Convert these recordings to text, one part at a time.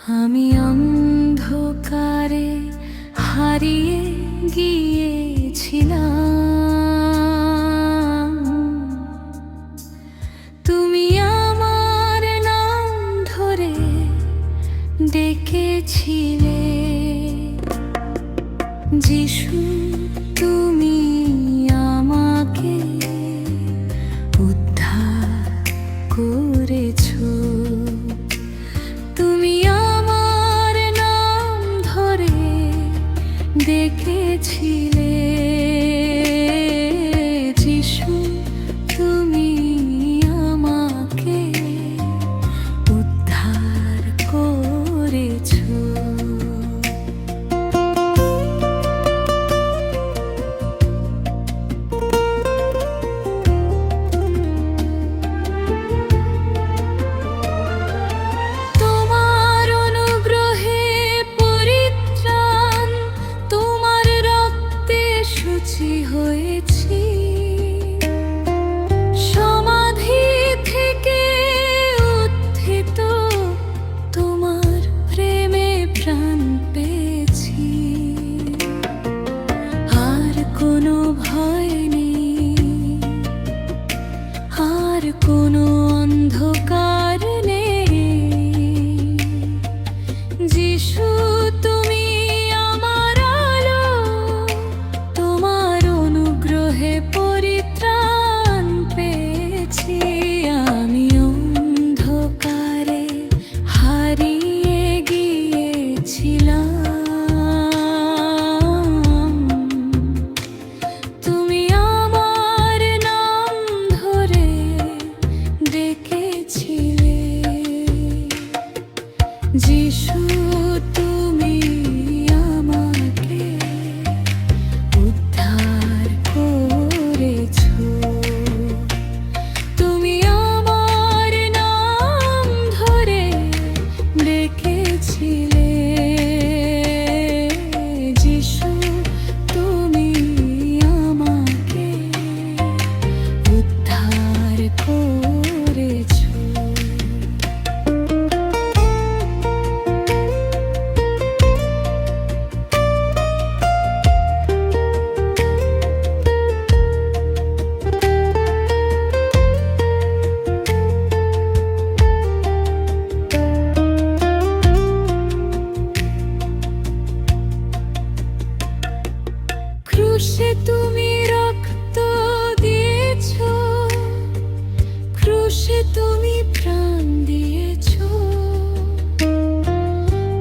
আমি অন্ধকারে হারিয়ে গিয়েছিলাম, তুমি আমার নাম ধরে ডেকেছিলে। যিশু, তুমি আমাকে উদ্ধার করেছো। তুমি আমার নাম ধরে ডেকেছিলে। যিশু, তুমি আমাকে উদ্ধার করেছো। হয়েছি সমাধি থেকে উত্থিত, তোমার প্রেমে প্রাণ পেয়েছি। আর কোনো ভয় নেই, আর কোনো অন্ধকার নেই। যিশু, তুমি আমার আলো, তোমার অনুগ্রহে পরিত্রাণ পেয়েছি। আমি অন্ধকারে হারিয়ে গিয়েছিলাম, তুমি আমার নাম ধরে ডেকেছিলে। যিশু, তুমি আমাকে উদ্ধার করেছো। তুমি আমার নাম ধরে ডেকেছিলে। যিশু, তুমি আমাকে উদ্ধার করেছো। ক্রুশে তুমি রক্ত দিয়েছো, ক্রুশে তুমি প্রাণ দিয়েছো।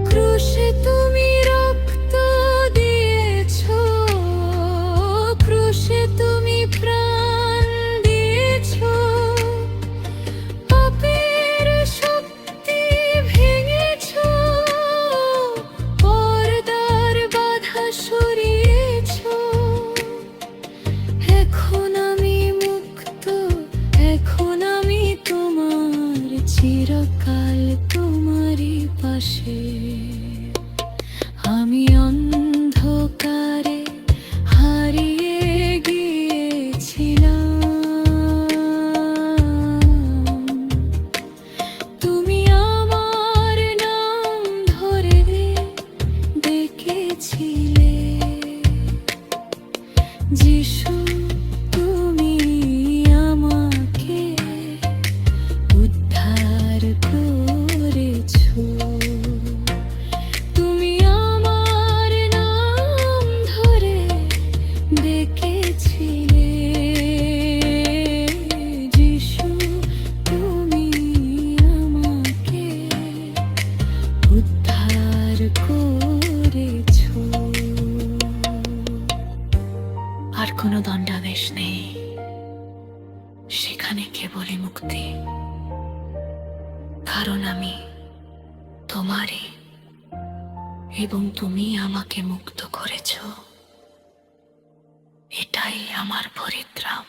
ক্রুশে তুমি রক্ত দিয়েছো, ক্রুশে তুমি প্রাণ দিয়েছো। পাপের শক্তি ভেঙেছো, পর্দার বাধা সরিয়েছো। এখন আমি মুক্ত, এখন আমি তোমার, চিরকাল তোমারই পাশে। আমি অন্ধকারে হারিয়ে গিয়েছিলাম, তুমি আমার নাম ধরে ডেকেছিলে। যিশু, তুমি আমাকে উদ্ধার করেছো। তুমি আমার নাম ধরে ডেকেছিলে। যিশু, তুমি আমাকে উদ্ধার করেছো। আর কোনো দণ্ডাদেশ নেই, সেখানে কেবলই মুক্তি। কারণ আমি তোমারই, এবং তুমি আমাকে মুক্ত করেছো। এটাই আমার পরিত্রাণ।